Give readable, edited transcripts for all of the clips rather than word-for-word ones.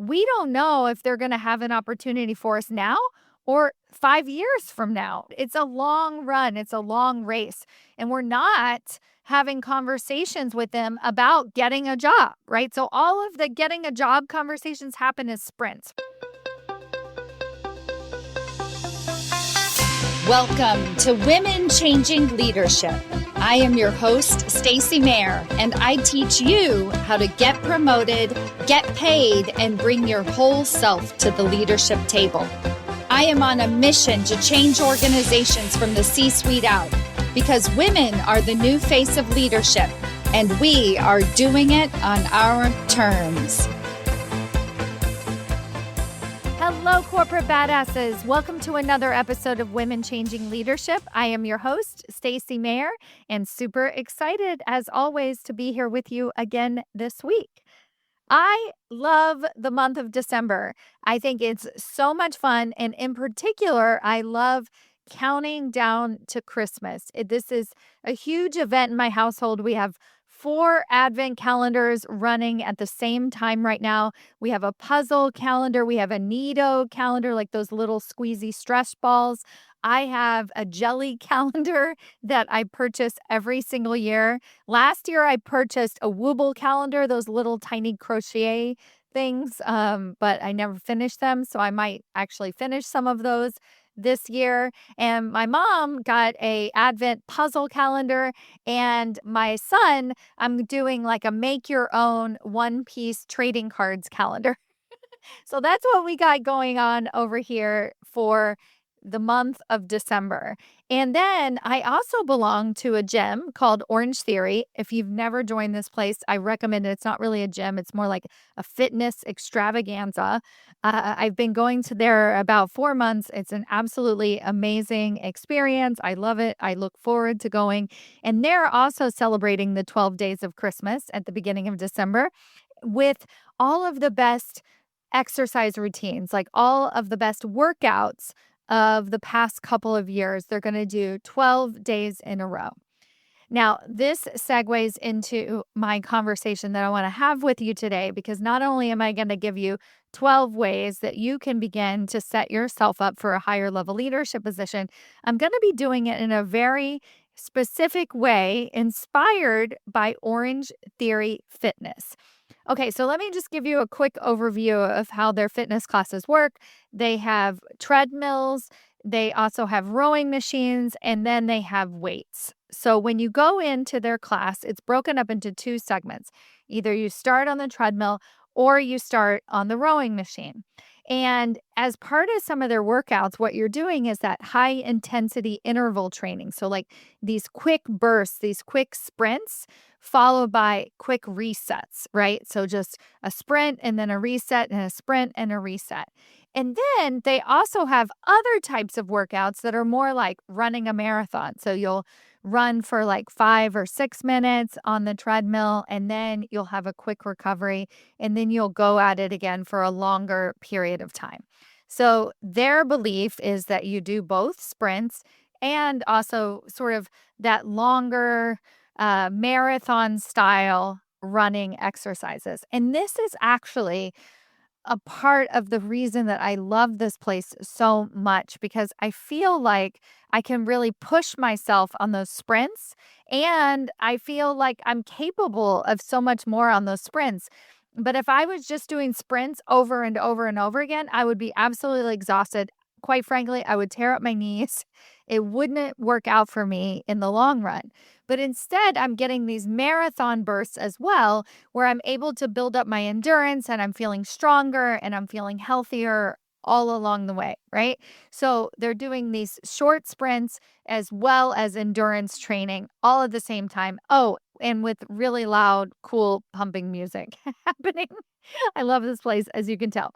we don't know if they're going to have an opportunity for us now or 5 years from now. It's a long run, it's a long race. And we're not having conversations with them about getting a job, right? So all of the getting a job conversations happen as sprints. Welcome to Women Changing Leadership. I am your host, Stacy Mayer, and I teach you how to get promoted, get paid, and bring your whole self to the leadership table. I am on a mission to change organizations from the C-suite out because women are the new face of leadership, and we are doing it on our terms. Hello, corporate badasses. Welcome to another episode of Women Changing Leadership. I am your host, Stacy Mayer, and super excited, as always, to be here with you again this week. I love the month of December. I think it's so much fun. And in particular, I love counting down to Christmas. This is a huge event in my household. We have 4 advent calendars running at the same time right now. We have a puzzle calendar. We have a Neato calendar, like those little squeezy stress balls. I have a jelly calendar that I purchase every single year. Last year, I purchased a Wooble calendar, those little tiny crochet things, but I never finished them. So I might actually finish some of those this year. And my mom got a Advent puzzle calendar, and my son, I'm doing like a make your own one-piece trading cards calendar. So that's what we got going on over here for the month of December. And then I also belong to a gym called OrangeTheory. If you've never joined this place, I recommend it. It's not really a gym. It's more like a fitness extravaganza. I've been going to there about 4 months. It's an absolutely amazing experience. I love it. I look forward to going. And they're also celebrating the 12 days of Christmas at the beginning of December with all of the best exercise routines, like all of the best workouts of the past couple of years. They're going to do 12 days in a row. Now, this segues into my conversation that I want to have with you today, because not only am I going to give you 12 ways that you can begin to set yourself up for a higher level leadership position, I'm going to be doing it in a very specific way inspired by OrangeTheory Fitness. Okay, so let me just give you a quick overview of how their fitness classes work. They have treadmills, they also have rowing machines, and then they have weights. So when you go into their class, it's broken up into 2 segments. Either you start on the treadmill or you start on the rowing machine. And as part of some of their workouts, what you're doing is that high intensity interval training. So, like these quick bursts, these quick sprints, followed by quick resets, right? So, just a sprint and then a reset and a sprint and a reset. And then they also have other types of workouts that are more like running a marathon. So, you'll run for like 5 or 6 minutes on the treadmill, and then you'll have a quick recovery, and then you'll go at it again for a longer period of time. So their belief is that you do both sprints and also sort of that longer marathon style running exercises. And this is actually a part of the reason that I love this place so much, because I feel like I can really push myself on those sprints, and I feel like I'm capable of so much more on those sprints. But if I was just doing sprints over and over and over again, I would be absolutely exhausted. Quite frankly, I would tear up my knees. It wouldn't work out for me in the long run. But instead, I'm getting these marathon bursts as well, where I'm able to build up my endurance and I'm feeling stronger and I'm feeling healthier all along the way, right? So they're doing these short sprints as well as endurance training all at the same time. Oh, and with really loud, cool pumping music happening. I love this place, as you can tell.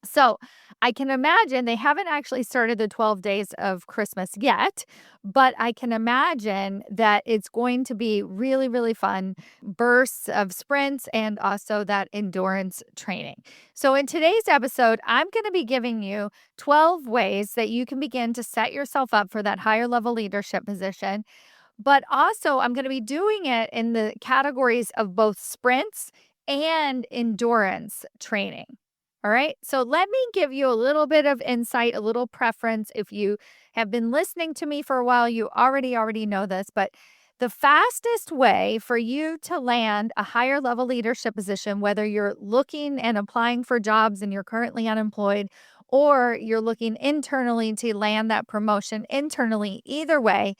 So I can imagine they haven't actually started the 12 days of Christmas yet, but I can imagine that it's going to be really, really fun bursts of sprints and also that endurance training. So in today's episode, I'm going to be giving you 12 ways that you can begin to set yourself up for that higher level leadership position. But also, I'm going to be doing it in the categories of both sprints and endurance training. All right. So let me give you a little bit of insight, a little preference. If you have been listening to me for a while, you already know this, but the fastest way for you to land a higher level leadership position, whether you're looking and applying for jobs and you're currently unemployed, or you're looking internally to land that promotion internally, either way,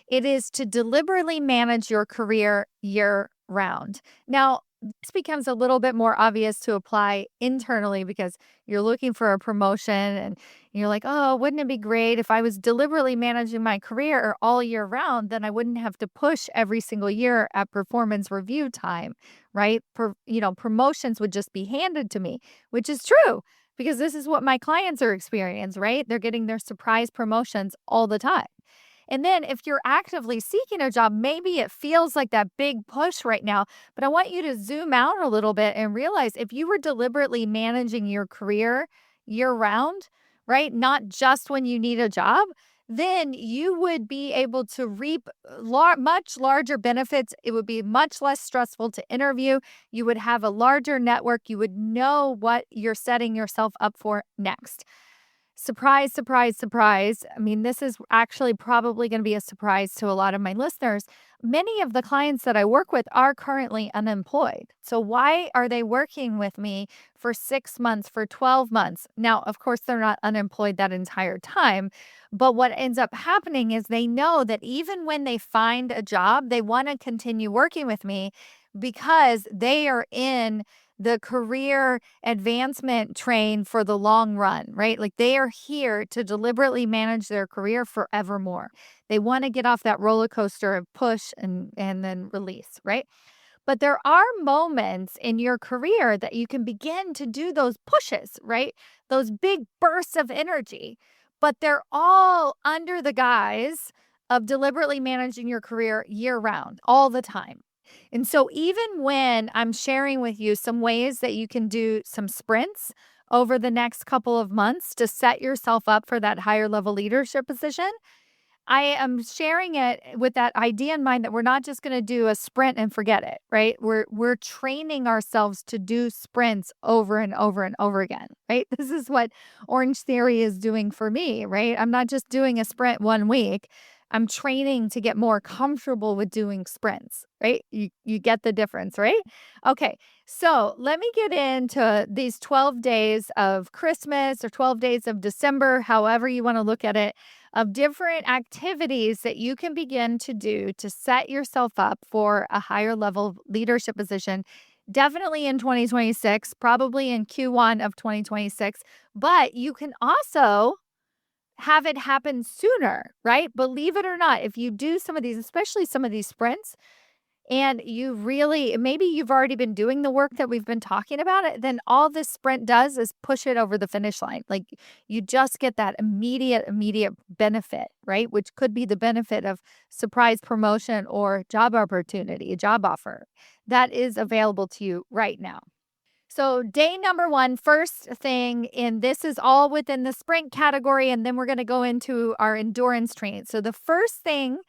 it is to deliberately manage your career year round. Now, this becomes a little bit more obvious to apply internally because you're looking for a promotion and you're like, oh, wouldn't it be great if I was deliberately managing my career all year round? Then I wouldn't have to push every single year at performance review time, right? Promotions would just be handed to me, which is true because this is what my clients are experiencing, right? They're getting their surprise promotions all the time. And then if you're actively seeking a job, maybe it feels like that big push right now, but I want you to zoom out a little bit and realize if you were deliberately managing your career year round, right? Not just when you need a job, then you would be able to reap much larger benefits. It would be much less stressful to interview. You would have a larger network. You would know what you're setting yourself up for next. Surprise, surprise, surprise. I mean, this is actually probably going to be a surprise to a lot of my listeners. Many of the clients that I work with are currently unemployed. So, why are they working with me for 6 months, for 12 months? Now, of course, they're not unemployed that entire time. But what ends up happening is they know that even when they find a job, they want to continue working with me because they are in the career advancement train for the long run, right? Like they are here to deliberately manage their career forevermore. They want to get off that roller coaster of push and then release, right? But there are moments in your career that you can begin to do those pushes, right? Those big bursts of energy, but they're all under the guise of deliberately managing your career year round, all the time. And so, even when I'm sharing with you some ways that you can do some sprints over the next couple of months to set yourself up for that higher level leadership position, I am sharing it with that idea in mind that we're not just going to do a sprint and forget it, right? We're training ourselves to do sprints over and over and over again, right? This is what Orange Theory is doing for me, right? I'm not just doing a sprint one week. I'm training to get more comfortable with doing sprints, right? You get the difference, right? Okay. So, let me get into these 12 days of Christmas or 12 days of December, however you want to look at it, of different activities that you can begin to do to set yourself up for a higher level leadership position. Definitely in 2026, probably in Q1 of 2026, but you can also have it happen sooner, right? Believe it or not, if you do some of these, especially some of these sprints, and you really maybe you've already been doing the work that we've been talking about it, then all this sprint does is push it over the finish line. Like you just get that immediate benefit, right? Which could be the benefit of surprise promotion or job opportunity, a job offer that is available to you right now. So, day number one, first thing, and this is all within the sprint category, and then we're going to go into our endurance training. So, the first thing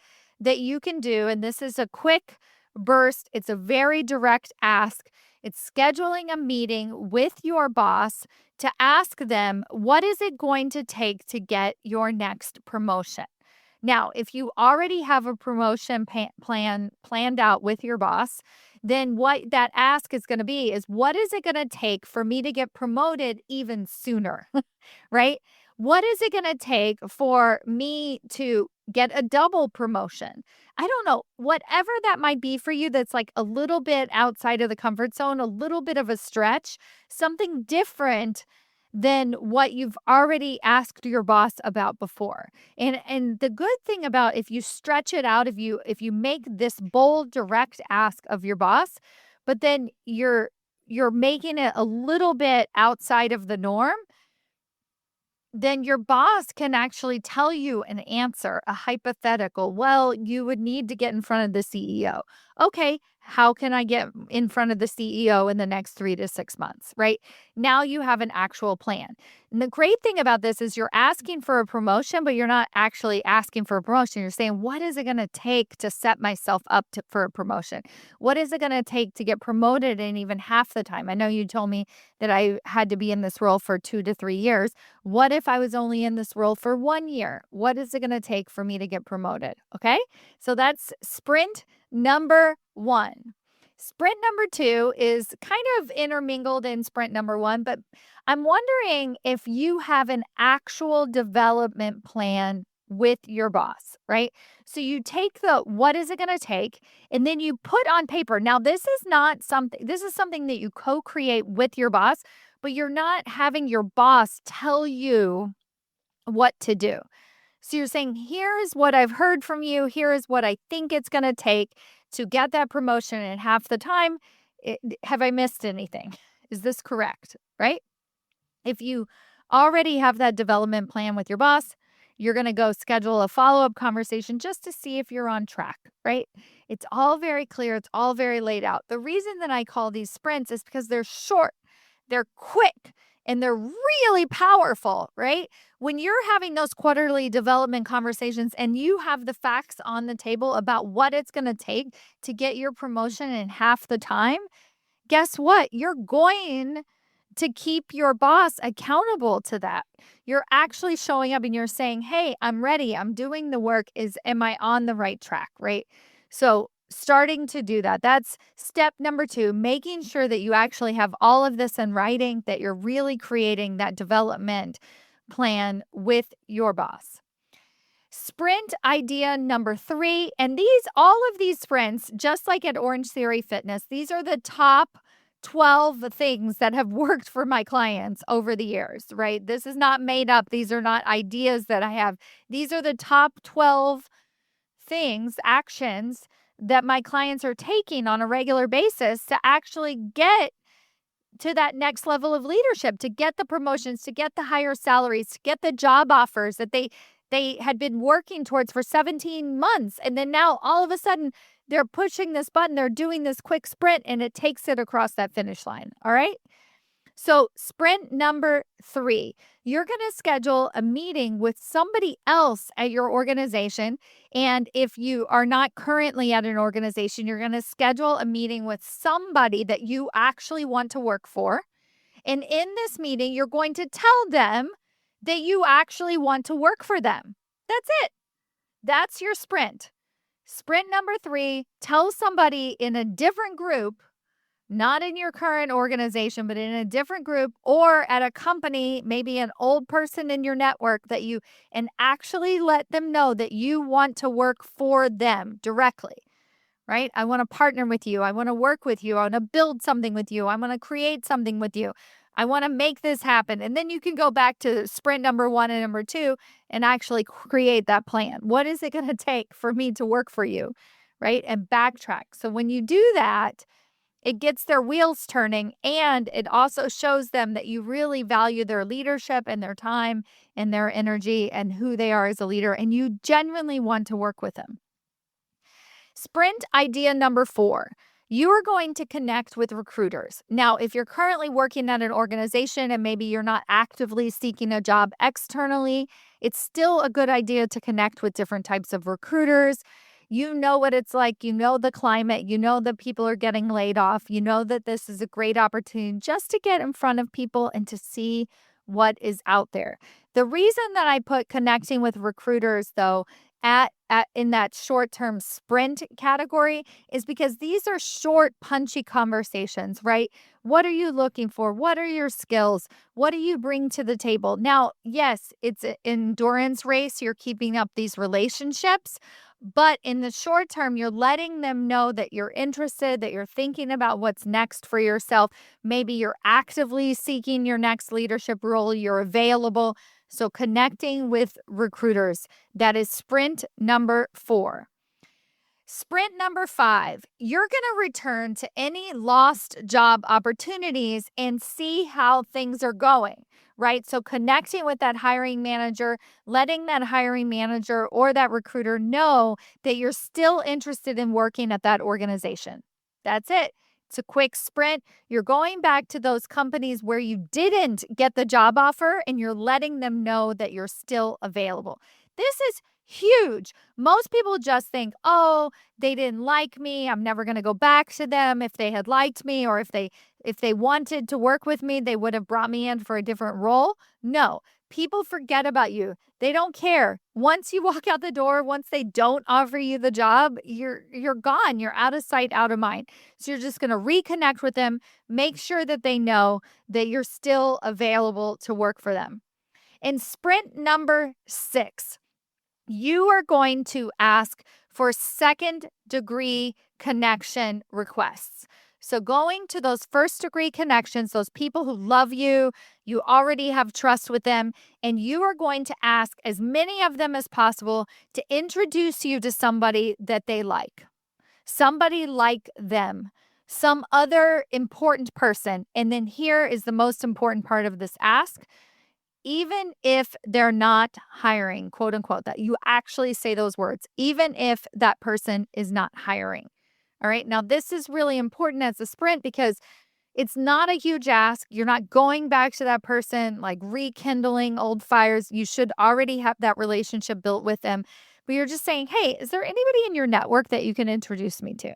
that you can do, and this is a quick burst, it's a very direct ask, it's scheduling a meeting with your boss to ask them, what is it going to take to get your next promotion? Now, if you already have a promotion plan planned out with your boss, then what that ask is going to be is what is it going to take for me to get promoted even sooner, right? What is it going to take for me to get a double promotion? I don't know, whatever that might be for you, that's like a little bit outside of the comfort zone, a little bit of a stretch, something different than what you've already asked your boss about before. And the good thing about if you stretch it out, if you make this bold direct ask of your boss, but then you're making it a little bit outside of the norm, then your boss can actually tell you an answer, a hypothetical. Well, you would need to get in front of the CEO. Okay, how can I get in front of the CEO in the next 3 to 6 months, right? Now you have an actual plan. And the great thing about this is you're asking for a promotion, but you're not actually asking for a promotion. You're saying, what is it going to take to set myself up for a promotion? What is it going to take to get promoted in even half the time? I know you told me that I had to be in this role for 2 to 3 years. What if I was only in this role for 1 year? What is it going to take for me to get promoted? Okay. So that's sprint number one. Sprint number two is kind of intermingled in sprint number one, but I'm wondering if you have an actual development plan with your boss, right? So you take the what is it going to take, and then you put on paper. Now, this is something that you co create with your boss, but you're not having your boss tell you what to do. So you're saying, here is what I've heard from you. Here is what I think it's going to take to get that promotion in half the time. Have I missed anything? Is this correct? Right? If you already have that development plan with your boss, you're going to go schedule a follow-up conversation just to see if you're on track, right? It's all very clear. It's all very laid out. The reason that I call these sprints is because they're short, they're quick, and they're really powerful, right? When you're having those quarterly development conversations and you have the facts on the table about what it's going to take to get your promotion in half the time, guess what? You're going to keep your boss accountable to that. You're actually showing up and you're saying, hey, I'm ready. I'm doing the work. Am I on the right track? Right. So starting to do that. That's step number two, making sure that you actually have all of this in writing, that you're really creating that development plan with your boss. Sprint idea number three, and all of these sprints, just like at OrangeTheory Fitness, these are the top 12 things that have worked for my clients over the years, right? This is not made up. These are not ideas that I have. These are the top 12 things, actions that my clients are taking on a regular basis to actually get to that next level of leadership, to get the promotions, to get the higher salaries, to get the job offers that they had been working towards for 17 months. And then now all of a sudden they're pushing this button, they're doing this quick sprint, and it takes it across that finish line. All right. So, sprint number three, you're going to schedule a meeting with somebody else at your organization. And if you are not currently at an organization, you're going to schedule a meeting with somebody that you actually want to work for. And in this meeting, you're going to tell them that you actually want to work for them. That's it. That's your sprint. Sprint number three, tell somebody in a different group, not in your current organization, but in a different group or at a company, maybe an old person in your network and actually let them know that you want to work for them directly, right? I want to partner with you. I want to work with you. I want to build something with you. I want to create something with you. I want to make this happen. And then you can go back to sprint number one and number two and actually create that plan. What is it going to take for me to work for you, right? And backtrack. So when you do that, it gets their wheels turning, and it also shows them that you really value their leadership and their time and their energy and who they are as a leader, and you genuinely want to work with them. Sprint idea number four, you are going to connect with recruiters. Now, if you're currently working at an organization and maybe you're not actively seeking a job externally, it's still a good idea to connect with different types of recruiters. You know what it's like. You know the climate. You know that people are getting laid off. You know that this is a great opportunity just to get in front of people and to see what is out there. The reason that I put connecting with recruiters, though, in that short-term sprint category is because these are short, punchy conversations, right? What are you looking for? What are your skills? What do you bring to the table? Now, yes, it's an endurance race. You're keeping up these relationships, but in the short term, you're letting them know that you're interested, that you're thinking about what's next for yourself. Maybe you're actively seeking your next leadership role. You're available. So connecting with recruiters, that is sprint number four. Sprint number five, you're going to return to any lost job opportunities and see how things are going, right? So connecting with that hiring manager, letting that hiring manager or that recruiter know that you're still interested in working at that organization. That's it. It's a quick sprint. You're going back to those companies where you didn't get the job offer and you're letting them know that you're still available. This is huge. Most people just think, oh, they didn't like me. I'm never going to go back to them. If they had liked me or if they wanted to work with me, they would have brought me in for a different role. No, people forget about you. They don't care. Once you walk out the door, once they don't offer you the job, you're gone. You're out of sight, out of mind. So you're just going to reconnect with them, make sure that they know that you're still available to work for them. In sprint number 6, you are going to ask for second-degree connection requests. So going to those first-degree connections, those people who love you, you already have trust with them, and you are going to ask as many of them as possible to introduce you to somebody that they like, somebody like them, some other important person. And then here is the most important part of this ask. Even if they're not hiring, quote unquote, that you actually say those words, even if that person is not hiring. All right. Now, this is really important as a sprint because it's not a huge ask. You're not going back to that person, like rekindling old fires. You should already have that relationship built with them. But you're just saying, hey, is there anybody in your network that you can introduce me to?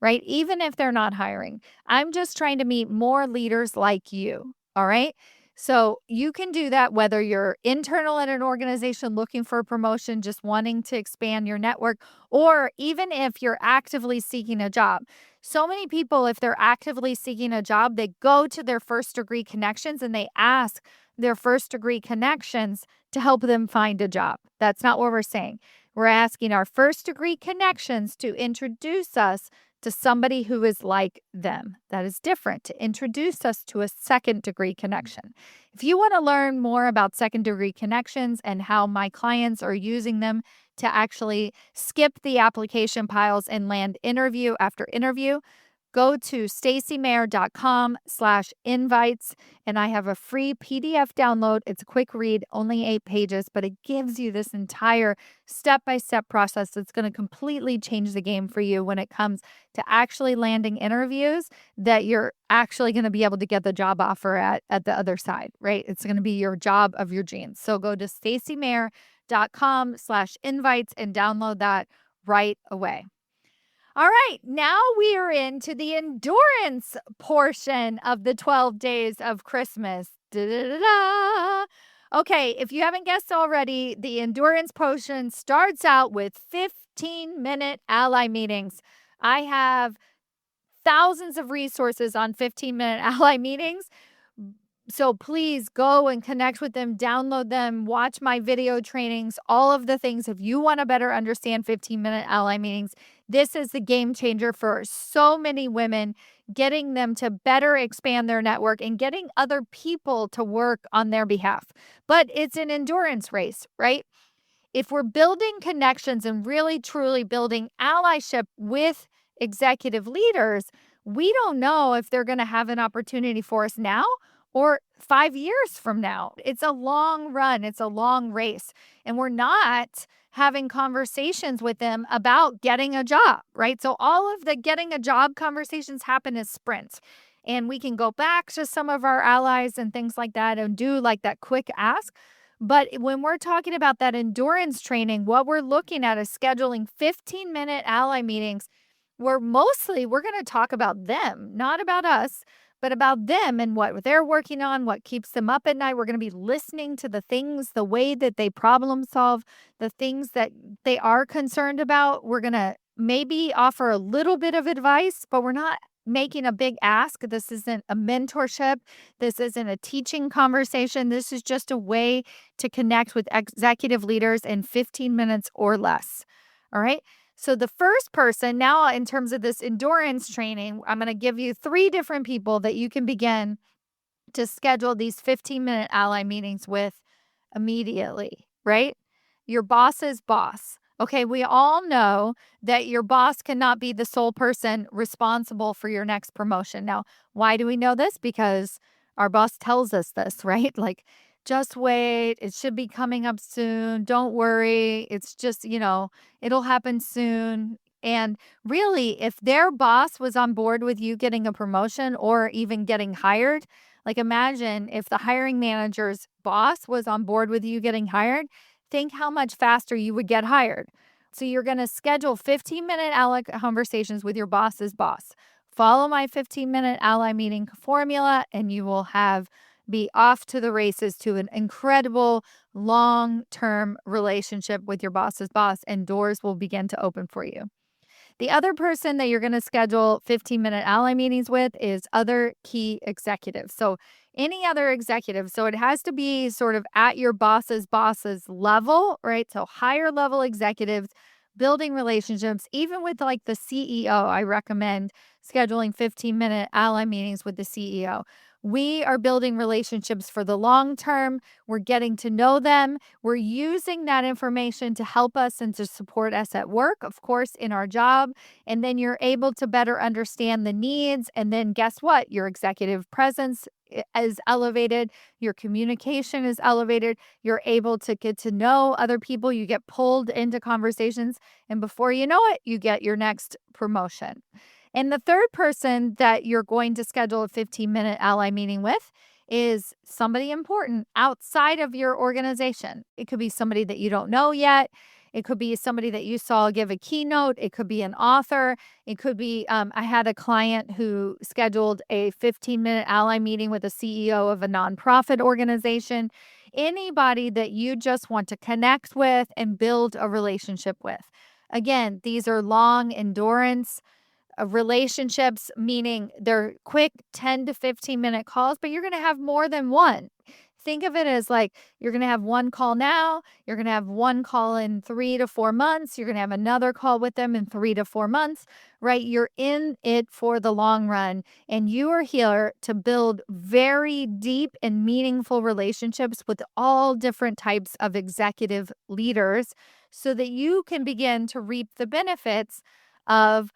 Right? Even if they're not hiring, I'm just trying to meet more leaders like you. All right. So you can do that whether you're internal at an organization looking for a promotion, just wanting to expand your network, or even if you're actively seeking a job. So many people, if they're actively seeking a job, they go to their first degree connections and they ask their first degree connections to help them find a job. That's not what we're saying. We're asking our first degree connections to introduce us to somebody who is like them. That is different, to introduce us to a second degree connection. If you want to learn more about second degree connections and how my clients are using them to actually skip the application piles and land interview after interview, go to stacymayer.com/invites, and I have a free PDF download. It's a quick read, only 8 pages, but it gives you this entire step-by-step process that's going to completely change the game for you when it comes to actually landing interviews that you're actually going to be able to get the job offer at the other side, right? It's going to be your job of your dreams. So go to stacymayer.com/invites and download that right away. All right, now we are into the endurance portion of the 12 days of Christmas. Da-da-da-da. Okay, if you haven't guessed already, the endurance portion starts out with 15-minute ally meetings. I have thousands of resources on 15-minute ally meetings. So please go and connect with them, download them, watch my video trainings, all of the things. If you want to better understand 15-minute ally meetings, this is the game changer for so many women, getting them to better expand their network and getting other people to work on their behalf. But it's an endurance race, right? If we're building connections and really truly building allyship with executive leaders, we don't know if they're going to have an opportunity for us now or 5 years from now. It's a long run. It's a long race. And we're not having conversations with them about getting a job, right? So all of the getting a job conversations happen as sprints. And we can go back to some of our allies and things like that and do like that quick ask. But when we're talking about that endurance training, what we're looking at is scheduling 15-minute ally meetings where mostly we're going to talk about them, not about us, but about them and what they're working on, what keeps them up at night. We're going to be listening to the things, the way that they problem solve, the things that they are concerned about. We're going to maybe offer a little bit of advice, but we're not making a big ask. This isn't a mentorship. This isn't a teaching conversation. This is just a way to connect with executive leaders in 15 minutes or less. All right. So the first person, now in terms of this endurance training, I'm going to give you 3 different people that you can begin to schedule these 15-minute ally meetings with immediately, right? Your boss's boss. Okay, we all know that your boss cannot be the sole person responsible for your next promotion. Now, why do we know this? Because Our boss tells us this, right? Like, just wait. It should be coming up soon. Don't worry. It's just, it'll happen soon. And really, if their boss was on board with you getting a promotion or even getting hired, like imagine if the hiring manager's boss was on board with you getting hired, think how much faster you would get hired. So you're going to schedule 15-minute ally conversations with your boss's boss. Follow my 15-minute ally meeting formula, and you will be off to the races to an incredible long-term relationship with your boss's boss, and doors will begin to open for you. The other person that you're going to schedule 15-minute ally meetings with is other key executives. So any other executive. So it has to be sort of at your boss's level, right? So higher level executives, building relationships, even with like the CEO. I recommend scheduling 15-minute ally meetings with the CEO. We are building relationships for the long term. We're getting to know them. We're using that information to help us and to support us at work, of course, in our job. And then you're able to better understand the needs. And then guess what? Your executive presence is elevated. Your communication is elevated. You're able to get to know other people. You get pulled into conversations. And before you know it, you get your next promotion. And the third person that you're going to schedule a 15-minute ally meeting with is somebody important outside of your organization. It could be somebody that you don't know yet. It could be somebody that you saw give a keynote. It could be an author. It could be, I had a client who scheduled a 15-minute ally meeting with a CEO of a nonprofit organization. Anybody that you just want to connect with and build a relationship with. Again, these are long endurance relationships, meaning they're quick 10 to 15-minute calls, but you're going to have more than one. Think of it as like you're going to have one call now, you're going to have one call in 3 to 4 months, you're going to have another call with them in 3 to 4 months, right? You're in it for the long run, and you are here to build very deep and meaningful relationships with all different types of executive leaders so that you can begin to reap the benefits of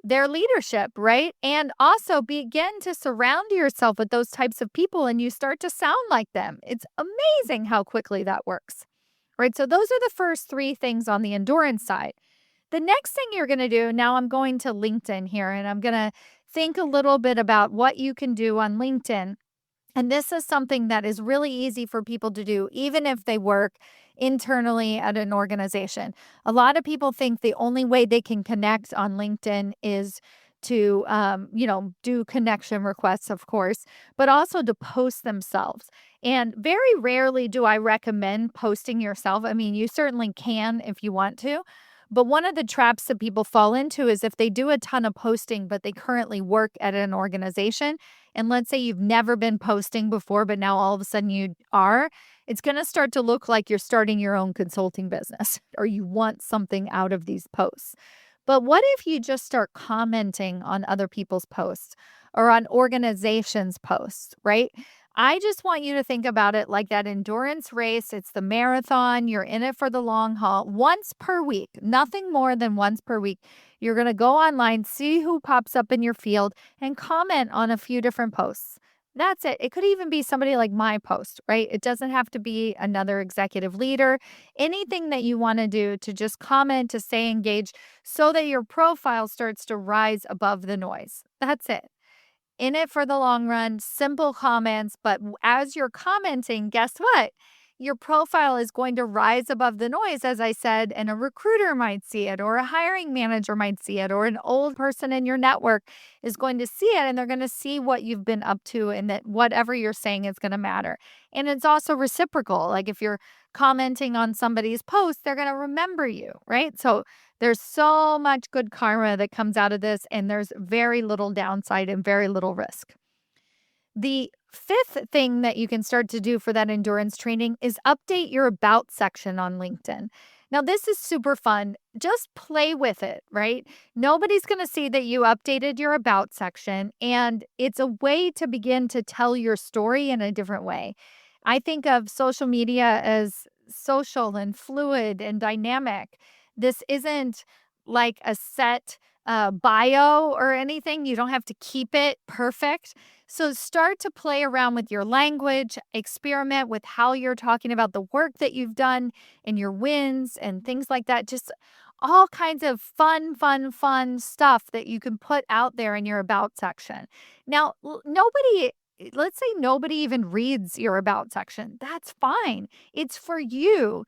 their leadership, right? And also begin to surround yourself with those types of people and you start to sound like them. It's amazing how quickly that works, right? So those are the first three things on the endurance side. The next thing you're going to do, now I'm going to LinkedIn here and I'm going to think a little bit about what you can do on LinkedIn. And this is something that is really easy for people to do, even if they work internally at an organization. A lot of people think the only way they can connect on LinkedIn is to, do connection requests, of course, but also to post themselves. And very rarely do I recommend posting yourself. I mean, you certainly can if you want to. But one of the traps that people fall into is if they do a ton of posting, but they currently work at an organization, and let's say you've never been posting before, but now all of a sudden you are, it's going to start to look like you're starting your own consulting business or you want something out of these posts. But what if you just start commenting on other people's posts or on organizations' posts, right? I just want you to think about it like that endurance race. It's the marathon. You're in it for the long haul. Once per week, nothing more than once per week. You're going to go online, see who pops up in your field, and comment on a few different posts. That's it. It could even be somebody like my post, right? It doesn't have to be another executive leader. Anything that you want to do to just comment, to stay engaged, so that your profile starts to rise above the noise. That's it. In it for the long run, simple comments, but as you're commenting, guess what? Your profile is going to rise above the noise, as I said, and a recruiter might see it, or a hiring manager might see it, or an old person in your network is going to see it, and they're going to see what you've been up to, and that whatever you're saying is going to matter. And it's also reciprocal. Like if you're commenting on somebody's post, they're going to remember you, right? So there's so much good karma that comes out of this, and there's very little downside and very little risk. The fifth thing that you can start to do for that endurance training is update your about section on LinkedIn. Now, this is super fun. Just play with it, right? Nobody's going to see that you updated your about section, and it's a way to begin to tell your story in a different way. I think of social media as social and fluid and dynamic. This isn't like a set bio or anything. You don't have to keep it perfect. So start to play around with your language, experiment with how you're talking about the work that you've done and your wins and things like that. Just all kinds of fun stuff that you can put out there in your about section. Now, let's say nobody even reads your about section. That's fine. It's for you.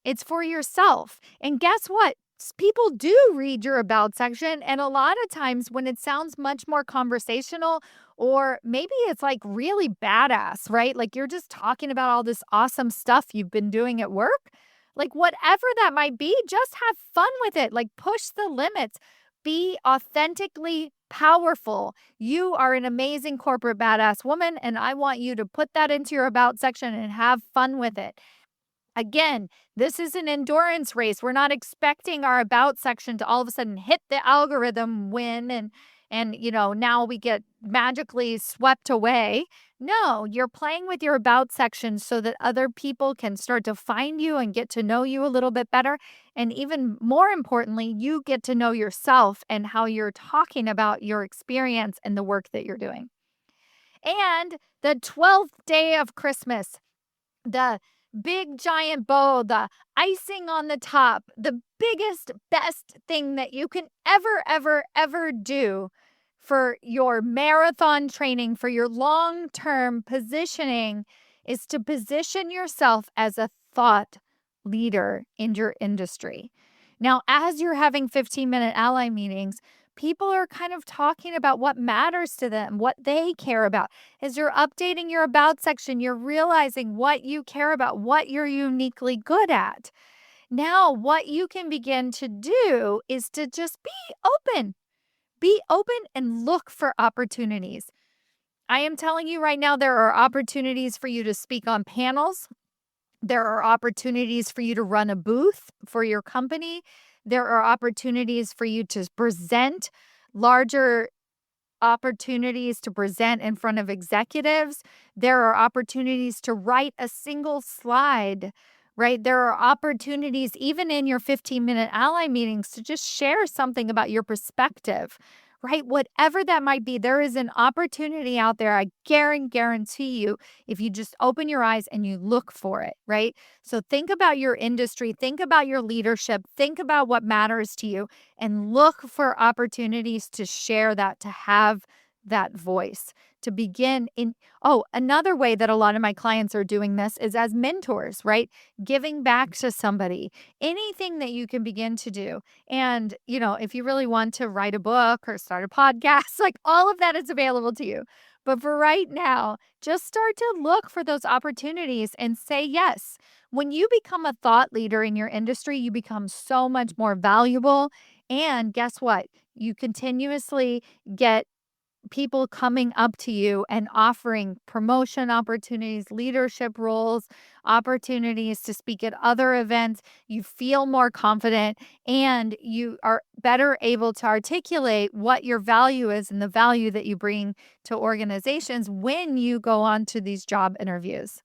It's for yourself. And guess what? People do read your about section. And a lot of times when it sounds much more conversational, or maybe it's like really badass, right? Like you're just talking about all this awesome stuff you've been doing at work. Like whatever that might be, just have fun with it. Like push the limits. Be authentically powerful. You are an amazing corporate badass woman, and I want you to put that into your about section and have fun with it. Again, this is an endurance race. We're not expecting our about section to all of a sudden hit the algorithm win and now we get magically swept away. No, you're playing with your about section so that other people can start to find you and get to know you a little bit better. And even more importantly, you get to know yourself and how you're talking about your experience and the work that you're doing. And the 12th day of Christmas, the big giant bow, the icing on the top, the biggest, best thing that you can ever do for your marathon training, for your long-term positioning, is to position yourself as a thought leader in your industry. Now, as you're having 15-minute ally meetings, people are kind of talking about what matters to them, what they care about. As you're updating your about section, you're realizing what you care about, what you're uniquely good at. Now, what you can begin to do is to just be open. Be open and look for opportunities. I am telling you right now, there are opportunities for you to speak on panels. There are opportunities for you to run a booth for your company. There are opportunities for you to present, larger opportunities to present in front of executives. There are opportunities to write a single slide, right? There are opportunities even in your 15-minute ally meetings to just share something about your perspective, right? Whatever that might be, there is an opportunity out there. I guarantee you, if you just open your eyes and you look for it, right? So think about your industry, think about your leadership, think about what matters to you, and look for opportunities to share that, to have that voice, to begin in. Oh, another way that a lot of my clients are doing this is as mentors, right? Giving back to somebody, anything that you can begin to do. And, if you really want to write a book or start a podcast, like all of that is available to you. But for right now, just start to look for those opportunities and say yes. When you become a thought leader in your industry, you become so much more valuable. And guess what? You continuously get people coming up to you and offering promotion opportunities, leadership roles, opportunities to speak at other events. You feel more confident and you are better able to articulate what your value is and the value that you bring to organizations when you go on to these job interviews.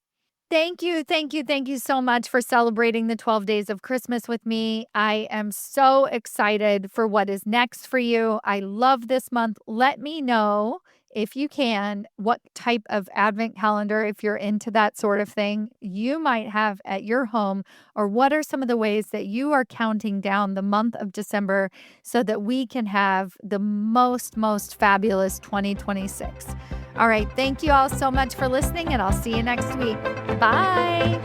Thank you so much for celebrating the 12 days of Christmas with me. I am so excited for what is next for you. I love this month. Let me know, if you can, what type of advent calendar, if you're into that sort of thing, you might have at your home, or what are some of the ways that you are counting down the month of December so that we can have the most fabulous 2026. All right. Thank you all so much for listening, and I'll see you next week. Bye.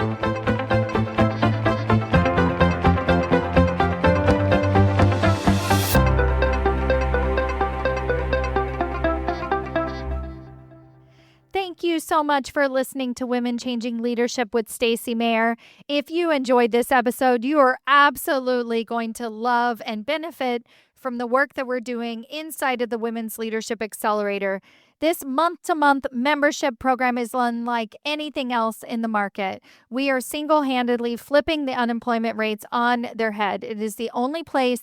Thank you so much for listening to Women Changing Leadership with Stacy Mayer. If you enjoyed this episode, you are absolutely going to love and benefit from the work that we're doing inside of the Women's Leadership Accelerator. This month-to-month membership program is unlike anything else in the market. We are single-handedly flipping the unemployment rates on their head. It is the only place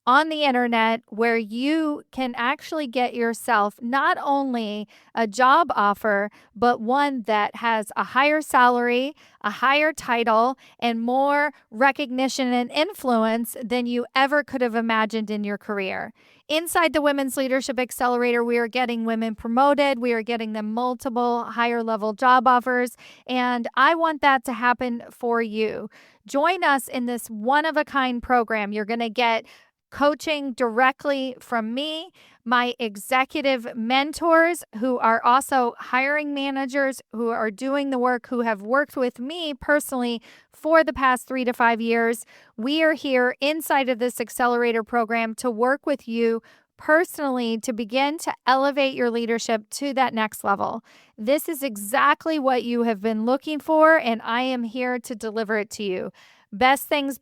on the internet where you can actually get yourself not only a job offer, but one that has a higher salary, a higher title, and more recognition and influence than you ever could have imagined in your career. Inside the Women's Leadership Accelerator, we are getting women promoted. We are getting them multiple higher level job offers. And I want that to happen for you. Join us in this one of a kind program. You're going to get coaching directly from me, my executive mentors who are also hiring managers who are doing the work, who have worked with me personally for the past 3 to 5 years. We are here inside of this accelerator program to work with you personally to begin to elevate your leadership to that next level. This is exactly what you have been looking for, and I am here to deliver it to you. Best thing,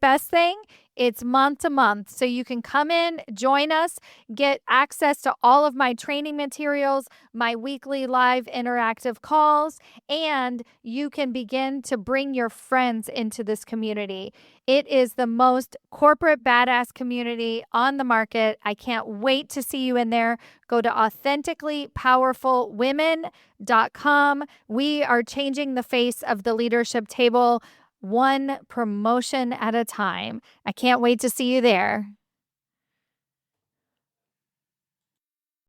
it's month to month. So you can come in, join us, get access to all of my training materials, my weekly live interactive calls, and you can begin to bring your friends into this community. It is the most corporate badass community on the market. I can't wait to see you in there. Go to authenticallypowerfulwomen.com. We are changing the face of the leadership table one promotion at a time. I can't wait to see you there.